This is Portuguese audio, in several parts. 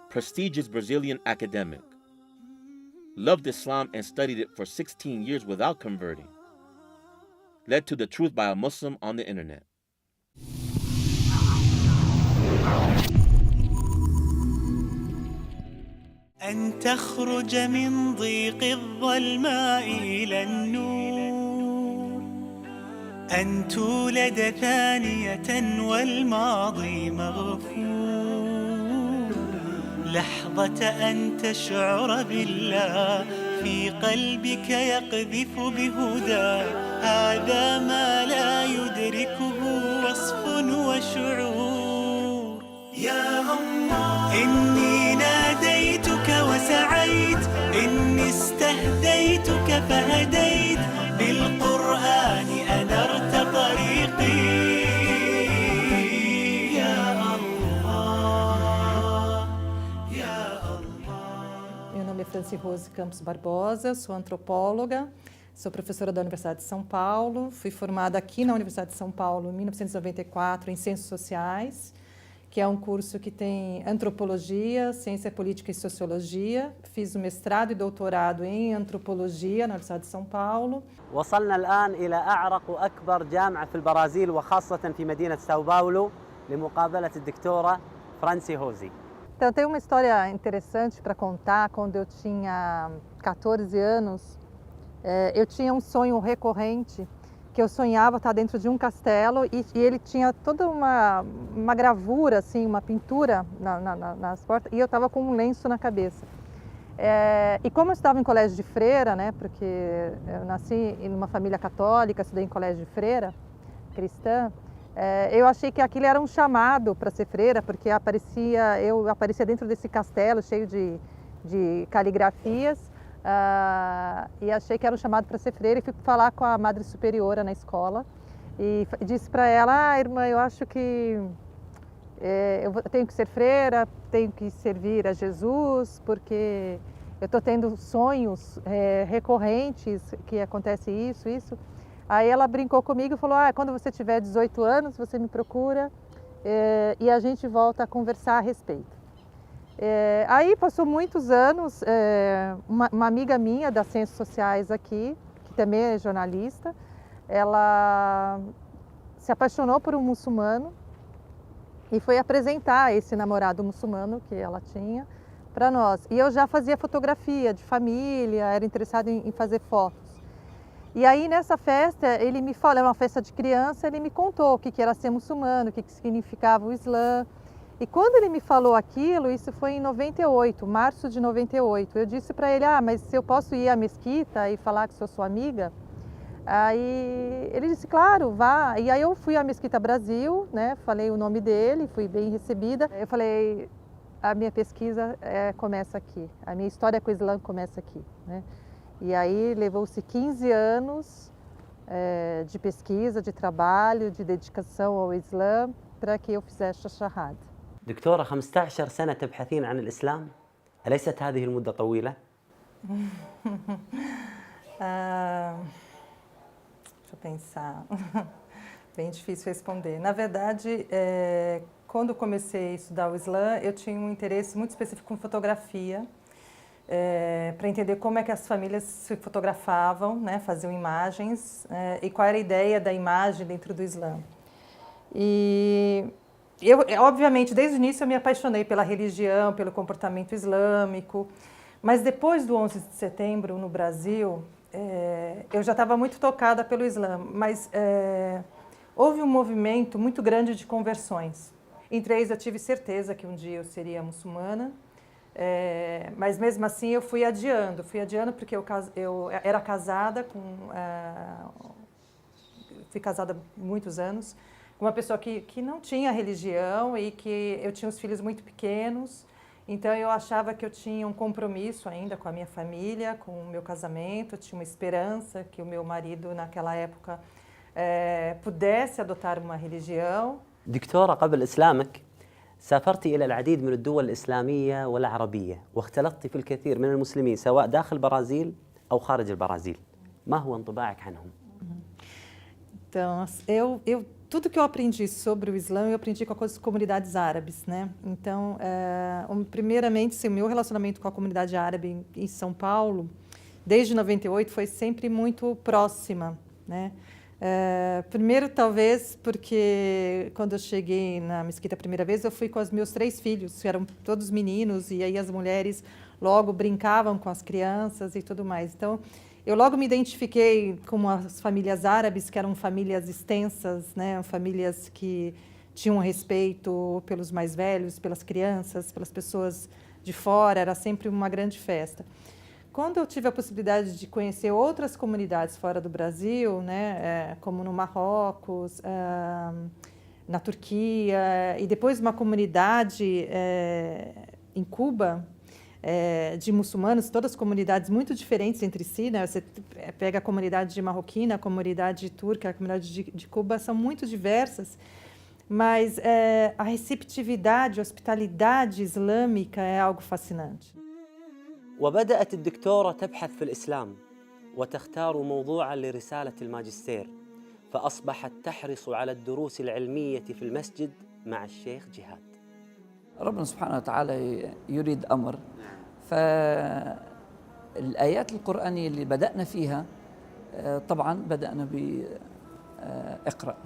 prestigious Brazilian academic. Loved Islam and studied it for 16 years without converting. Led to the truth by a Muslim on the internet. أن تخرج من ضيق الظلماء إلى النور، أن تولد ثانية والماضي مغفور، لحظة أن تشعر بالله في قلبك يقذف بهدى، هذا ما لا يدركه وصف وشعور. يا الله إني ناديتك وسعيت، إني استهديتك فهديت، بالقرآن أنرت طريقي. يا الله يا الله. Meu nome é Franci Rose Campos Barbosa, sou antropóloga, sou professora da Universidade de São Paulo, fui formada aqui na Universidade de São Paulo em 1994 em Ciências Sociais, que é um curso que tem antropologia, ciência política e sociologia. Fiz o mestrado e doutorado em antropologia na Universidade de São Paulo. وصلنا الآن إلى أعرق وأكبر جامعة في البرازيل وخاصة في مدينة ساو باولو لمقابلة الدكتورة فرانسي هوزي. Então, tem uma história interessante para contar. Quando eu tinha 14 anos, eu tinha um sonho recorrente, que eu sonhava estar dentro de um castelo e ele tinha toda uma gravura, assim, uma pintura nas portas, e eu estava com um lenço na cabeça. E como eu estava em colégio de freira, né, porque eu nasci em uma família católica, estudei em colégio de freira, cristã, eu achei que aquilo era um chamado para ser freira, porque eu aparecia dentro desse castelo cheio de caligrafias, e achei que era um chamado para ser freira, e fui falar com a madre superiora na escola e disse para ela: irmã, eu acho que eu tenho que ser freira, tenho que servir a Jesus, porque eu estou tendo sonhos recorrentes que acontece isso. Aí ela brincou comigo e falou: quando você tiver 18 anos, você me procura e a gente volta a conversar a respeito. Aí passou muitos anos, uma amiga minha das Ciências Sociais aqui, que também é jornalista, ela se apaixonou por um muçulmano e foi apresentar esse namorado muçulmano que ela tinha para nós. E eu já fazia fotografia de família, era interessada em fazer fotos. E aí nessa festa, ele me falou, era uma festa de criança, ele me contou o que era ser muçulmano, o que significava o Islã. E quando ele me falou aquilo, isso foi em 98, março de 98, eu disse para ele: mas se eu posso ir à mesquita e falar que sou sua amiga? Aí ele disse: claro, vá. E aí eu fui à Mesquita Brasil, né, falei o nome dele, fui bem recebida. Eu falei: a minha pesquisa começa aqui, a minha história com o Islã começa aqui, né? E aí levou-se 15 anos de pesquisa, de trabalho, de dedicação ao Islã, para que eu fizesse a Shahada. دكتورة 15 سنة تبحثين عن الإسلام، أليست هذه المدة طويلة؟ Deixa eu pensar. Bem difícil responder. Na verdade, quando comecei a estudar o Islã, eu tinha um interesse muito específico em fotografia, para entender como é que as famílias se fotografavam, né, faziam imagens, e qual era a ideia da imagem dentro do Islã. E eu, obviamente, desde o início eu me apaixonei pela religião, pelo comportamento islâmico, mas depois do 11 de setembro no Brasil, eu já estava muito tocada pelo Islã, mas houve um movimento muito grande de conversões. Em 3 eu tive certeza que um dia eu seria muçulmana, mas mesmo assim eu fui adiando porque eu era casada fui casada há muitos anos, com uma pessoa que não tinha religião e que eu tinha os filhos muito pequenos, então eu achava que eu tinha um compromisso ainda com a minha família, com o meu casamento, eu tinha uma esperança que o meu marido naquela época pudesse adotar uma religião. دكتورة، قبل إسلامك سافرت إلى العديد من الدول الإسلامية والعربية واختلطت في الكثير من المسلمين سواء داخل البرازيل أو خارج البرازيل. ما هو انطباعك عنهم؟ Então, tudo que eu aprendi sobre o Islã, eu aprendi com as comunidades árabes, né? Então, primeiramente, o meu relacionamento com a comunidade árabe em São Paulo, desde 98, foi sempre muito próxima, né? Primeiro, talvez, porque quando eu cheguei na mesquita a primeira vez, eu fui com os meus 3 filhos, que eram todos meninos, e aí as mulheres logo brincavam com as crianças e tudo mais. Então, eu logo me identifiquei com as famílias árabes, que eram famílias extensas, né? Famílias que tinham respeito pelos mais velhos, pelas crianças, pelas pessoas de fora, era sempre uma grande festa. Quando eu tive a possibilidade de conhecer outras comunidades fora do Brasil, né, como no Marrocos, na Turquia, e depois uma comunidade em Cuba, de muçulmanos, todas comunidades muito diferentes entre si, né? Você pega a comunidade marroquina, a comunidade turca, a comunidade de Cuba, são muito diversas, mas a receptividade, a hospitalidade islâmica é algo fascinante. وبدأت الدكتورة تبحث في الإسلام وتختار موضوعا لرسالة الماجستير، فأصبحت تحرص على الدروس العلمية في المسجد مع الشيخ جهاد. ربنا سبحانه وتعالى يريد أمر، فالآيات القرآنية اللي بدأنا فيها طبعا بدأنا بإقرأ.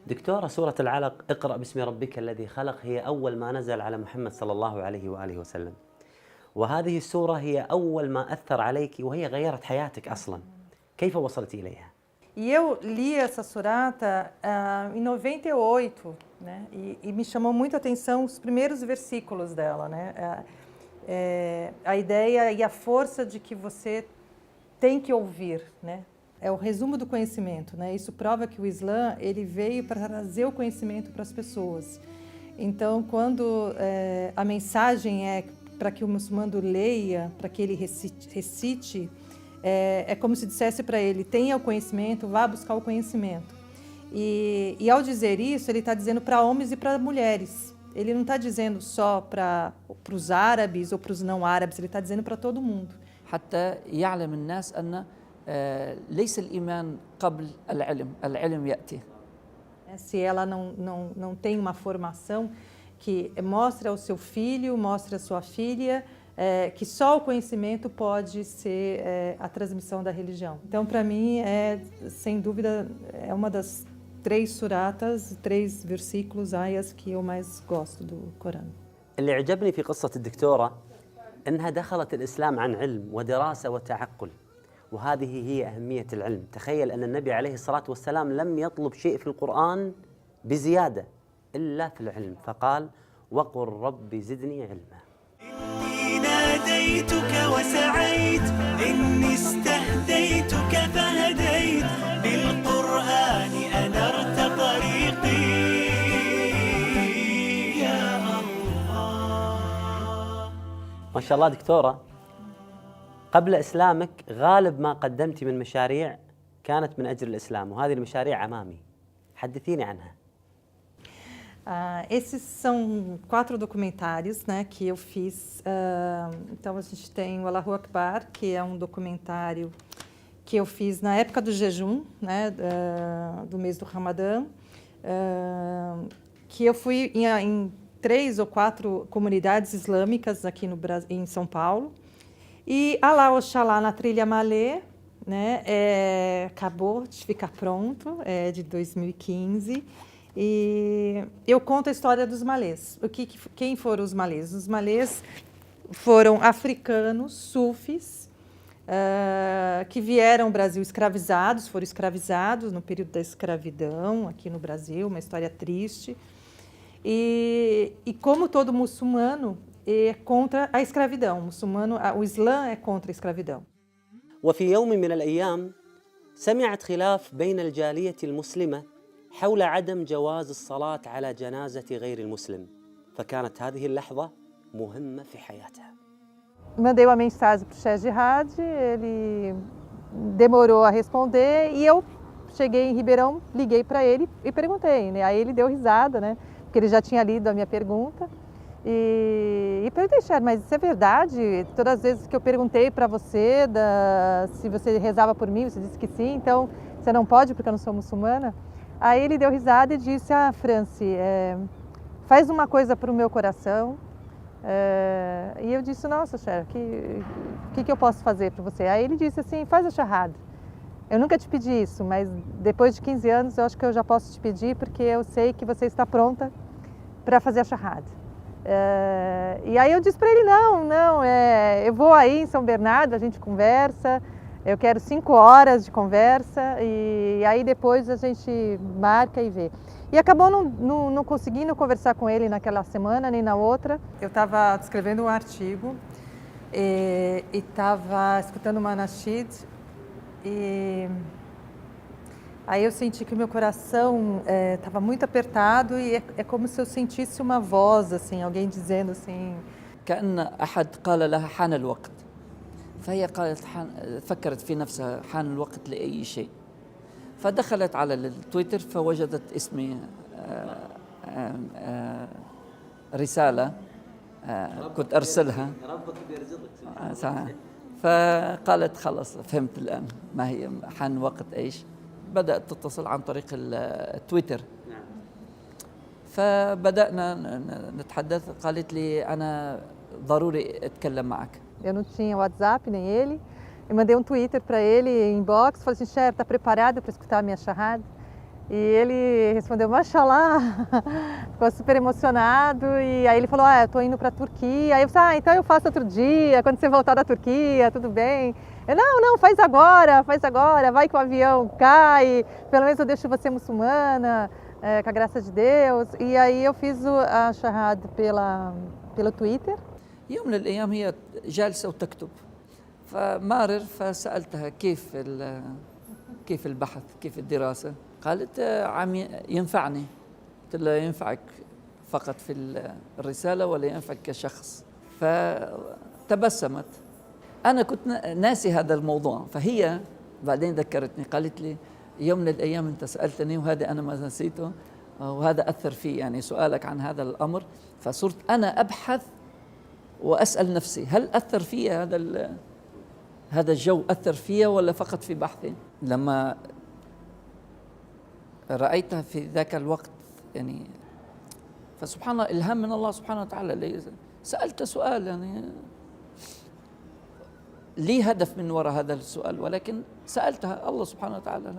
دكتورة، سورة العلق اقرأ باسم ربك الذي خلق هي أول ما نزل على محمد صلى الله عليه وآله وسلم، وهذه السورة هي أول ما أثر عليك وهي غيرت حياتك أصلا. كيف وصلت إليها؟ E eu li essa surata em 98, né? E me chamou muito a atenção os primeiros versículos dela, né? A ideia e a força de que você tem que ouvir, né? É o resumo do conhecimento, né? Isso prova que o Islã ele veio para trazer o conhecimento para as pessoas. Então, quando a mensagem é para que o muçulmano leia, para que ele recite, é como se dissesse para ele, tenha o conhecimento, vá buscar o conhecimento. E ao dizer isso, ele está dizendo para homens e para mulheres. Ele não está dizendo só para os árabes ou para os não árabes, ele está dizendo para todo mundo. حتى يعلم الناس أن ليس الإيمان قبل العلم، العلم يأتي. Se ela não tem uma formação que mostre ao seu filho, mostre à sua filha, que só o conhecimento pode ser a transmissão da religião. Então, para mim, sem dúvida, é uma das 3 suratas, 3 versículos, ayas, que eu mais gosto do Corão. اللي عجبني في قصة الدكتورة أنها دخلت الإسلام عن علم ودراسة وتعقل، وهذه هي أهمية العلم. تخيل أن النبي عليه الصلاة والسلام لم يطلب شيء في القرآن بزيادة إلا في العلم، فقال وقل رب زدني علما. إني ناديتك وسعيت، إني استهديتك فهديت، بالقرآن أنرت طريقي يا الله. ما شاء الله دكتورة، قبل إسلامك غالب ما قدمتي من مشاريع كانت من أجل الإسلام، وهذه المشاريع أمامي، حدثيني عنها. Esses são 4 documentários, né, que eu fiz. Então, a gente tem o Allahu Akbar, que é um documentário que eu fiz na época do jejum, né, do mês do Ramadã, que eu fui em 3 ou 4 comunidades islâmicas aqui no Brasil, em São Paulo. E Alá Oxalá na Trilha Malê, né, acabou de ficar pronto, de 2015. E eu conto a história dos malês. Quem foram os malês? Os malês foram africanos, sufis, que vieram ao Brasil escravizados, foram escravizados no período da escravidão aqui no Brasil, uma história triste. E como todo muçulmano, é contra a escravidão. O Islã é contra a escravidão. وفي يوم من الأيام سمعت خلاف بين الجالية المسلمة حول عدم جواز الصلاة على جنازة غير المسلم، فكانت هذه اللحظة مهمة في حياتها. Mandei uma mensagem para o Sheikh Jihad, ele demorou a responder e eu cheguei em Ribeirão, liguei para ele e perguntei, né? Aí ele deu risada, né? Porque ele já tinha lido a minha pergunta. E perguntei, Sheikh, mas isso é verdade? Todas as vezes que eu perguntei para você se você rezava por mim, você disse que sim, então você não pode porque eu não sou muçulmana? Aí ele deu risada e disse: ah, Franci, faz uma coisa para o meu coração. E eu disse: nossa, Cher, que eu posso fazer para você? Aí ele disse assim: faz a charrada. Eu nunca te pedi isso, mas depois de 15 anos eu acho que eu já posso te pedir, porque eu sei que você está pronta para fazer a charrada. E aí eu disse para ele: não, eu vou aí em São Bernardo, a gente conversa, eu quero 5 horas de conversa e aí depois a gente marca e vê. E acabou não conseguindo conversar com ele naquela semana nem na outra. Eu estava escrevendo um artigo e estava escutando uma nasheed e aí eu senti que o meu coração estava muito apertado e é como se eu sentisse uma voz, assim, alguém dizendo assim... كأن أحد قال لها حان الوقت فهي قالت فكرت في نفسها حان الوقت لأي شيء فدخلت على التويتر فوجدت اسمي رسالة كنت أرسلها ربك بيرزقك. فقالت خلاص فهمت الآن ما هي حان وقت إيش. بدأت تتصل عن طريق التويتر. نعم. فبدأنا نتحدث. قالت لي أنا ضروري أتكلم معك. Eu não tinha WhatsApp nem ele. Eu mandei um Twitter para ele, inbox, falei assim: Cher, tá preparado para escutar a minha charrada? E ele respondeu: Mashallah, ficou super emocionado. E aí ele falou: ah, eu tô indo para a Turquia. Aí eu falei: ah, então eu faço outro dia, quando você voltar da Turquia, tudo bem. Eu: não, faz agora, vai que o avião cai, pelo menos eu deixo você muçulmana, com a graça de Deus. E aí eu fiz a charrada pelo Twitter. يوم من الأيام هي جالسة وتكتب فمارر فسألتها كيف البحث كيف الدراسة. قالت عم ينفعني. قلت لها ينفعك فقط في الرسالة ولا ينفعك كشخص؟ فتبسمت. أنا كنت ناسي هذا الموضوع فهي بعدين ذكرتني قالت لي يوم من الأيام أنت سألتني وهذا أنا ما نسيته وهذا أثر في يعني سؤالك عن هذا الأمر. فصرت أنا أبحث وأسأل نفسي هل أثر في هذا الجو أثر فيها ولا فقط في بحثي. لما رأيتها في ذاك الوقت يعني فسبحان الله إلهام من الله سبحانه وتعالى. سألت سؤال يعني لي هدف من وراء هذا السؤال ولكن سألتها الله سبحانه وتعالى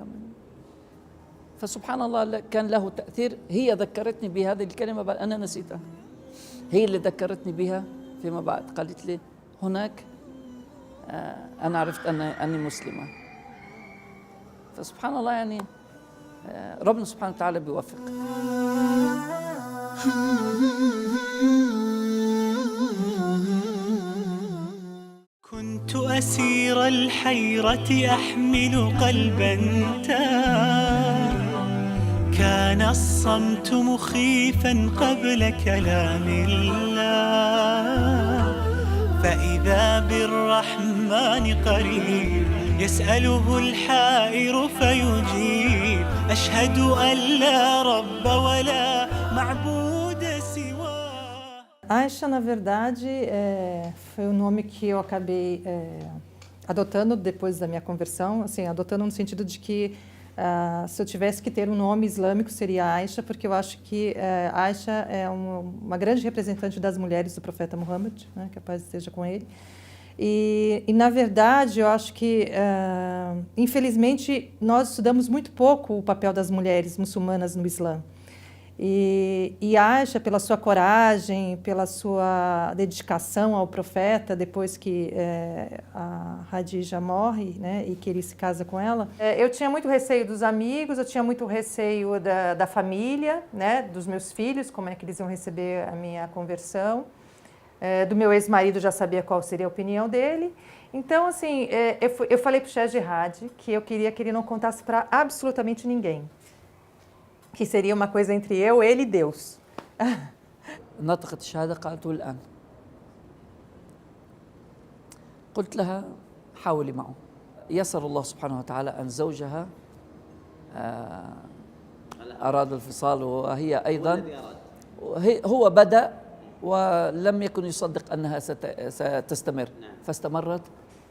فسبحان الله كان له تأثير. هي ذكرتني بهذه الكلمة بعد أنا نسيتها. هي اللي ذكرتني بها فيما بعد. قالت لي هناك أنا عرفت أني مسلمة. فسبحان الله يعني ربنا سبحانه وتعالى بيوفق. كنت أسير الحيرة أحمل قلبا تاه كان الصمت مخيفا قبل كلام الله فإذا بالرحمن قريب يسأله الحائر فيجيب أشهد أن لا رب ولا معبود سواه. Aisha, na verdade, foi o nome que eu acabei adotando depois da minha conversão, assim, adotando no sentido de que se eu tivesse que ter um nome islâmico seria Aisha, porque eu acho que Aisha é uma grande representante das mulheres do profeta Muhammad, né, que a paz esteja com ele. E na verdade, eu acho que, infelizmente, nós estudamos muito pouco o papel das mulheres muçulmanas no Islã. E Aisha, pela sua coragem, pela sua dedicação ao profeta, depois que a Khadija morre, né, e que ele se casa com ela, eu tinha muito receio dos amigos, eu tinha muito receio da família, né, dos meus filhos, como é que eles iam receber a minha conversão. Do meu ex-marido já sabia qual seria a opinião dele. Então, assim, eu falei para o Sheikh Jihad que eu queria que ele não contasse para absolutamente ninguém. Que seria uma coisa entre eu, ele e Deus. نطقت الشهادة قالت والآن. قلت لها حاولي معه. يسر الله سبحانه وتعالى أن زوجها أراد الفصال وهي أيضا هو بدأ ولم يكن يصدق أنها ستستمر فاستمرت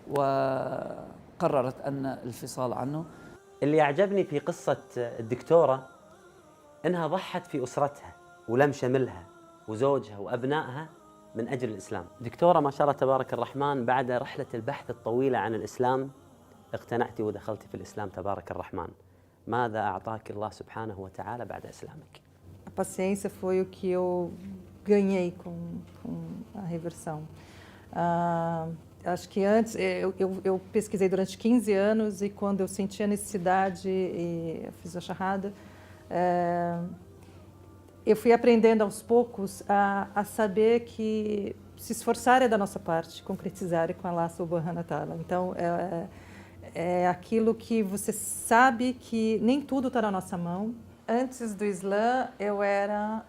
وقررت أن الفصال عنه. اللي أعجبني في قصة الدكتورة أنها ضحت في أسرتها ولم شملها وزوجها وأبنائها من أجل الإسلام. دكتورة ما شاء الله تبارك الرحمن، بعد رحلة البحث الطويلة عن الإسلام اقتنعتي ودخلتي في الإسلام تبارك الرحمن. ماذا أعطاك الله سبحانه وتعالى بعد إسلامك؟ A paciência foi o que eu ganhei com a reversão. Acho que antes, eu pesquisei durante 15 anos e quando eu senti a necessidade e eu fiz a shahada, eu fui aprendendo aos poucos a saber que se esforçar é da nossa parte, concretizar é com Allah subhanahu wa ta'ala. Então, é aquilo que você sabe que nem tudo está na nossa mão. Antes do Islã, eu era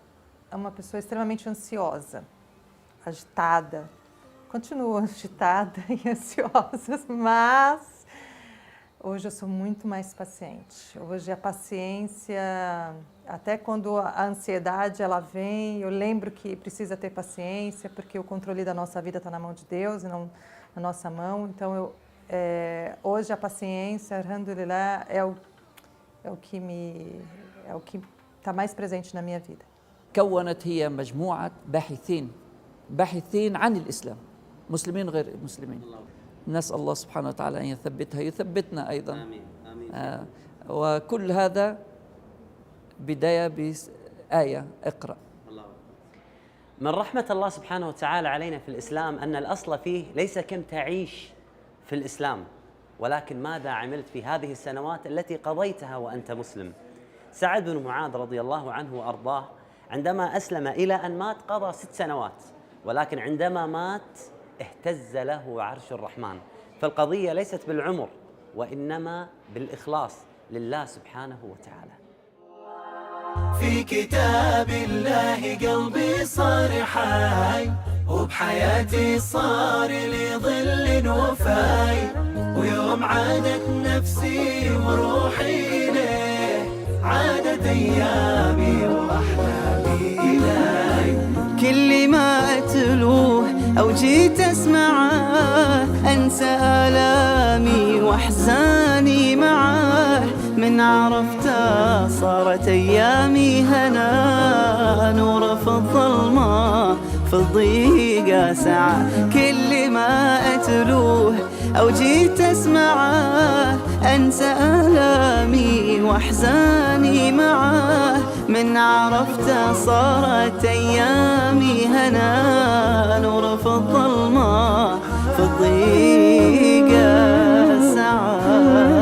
uma pessoa extremamente ansiosa, agitada. Continuo agitada e ansiosa, mas hoje eu sou muito mais paciente. Hoje a paciência, até quando a ansiedade ela vem, eu lembro que precisa ter paciência, porque o controle da nossa vida está na mão de Deus e não na nossa mão. Então, hoje a paciência, alhamdulillah, é o que está mais presente na minha vida. كونت هي مجموعة باحثين عن الإسلام، مسلمين غير مسلمين. نسأل الله سبحانه وتعالى أن يثبتها، يثبتنا أيضا. آمين. آمين. وكل هذا بداية بآية اقرأ. من رحمة الله سبحانه وتعالى علينا في الإسلام أن الأصل فيه ليس كم تعيش في الإسلام، ولكن ماذا عملت في هذه السنوات التي قضيتها وأنت مسلم. سعد بن معاذ رضي الله عنه وأرضاه عندما أسلم إلى أن مات قضى 6 سنوات، ولكن عندما مات اهتز له عرش الرحمن. فالقضية ليست بالعمر وإنما بالإخلاص لله سبحانه وتعالى. في كتاب الله قلبي صار حي، وبحياتي صار لي ظل وفاي، ويوم عادت نفسي وروحي إليه عادت أيامي وأحلامي إلهي. كل ما أتلوه أو جيت أسمعه أنسى آلامي وأحزاني معاه. من عرفته صارت أيامي هنا، نور في الظلمة في الضيقة ساعة. كل ما أتلوه أو جيت أسمعه أنسى آلامي وأحزاني معاه. من عرفته صارت أيامي هنا، نور في الظلمة في الضيقة ساعة.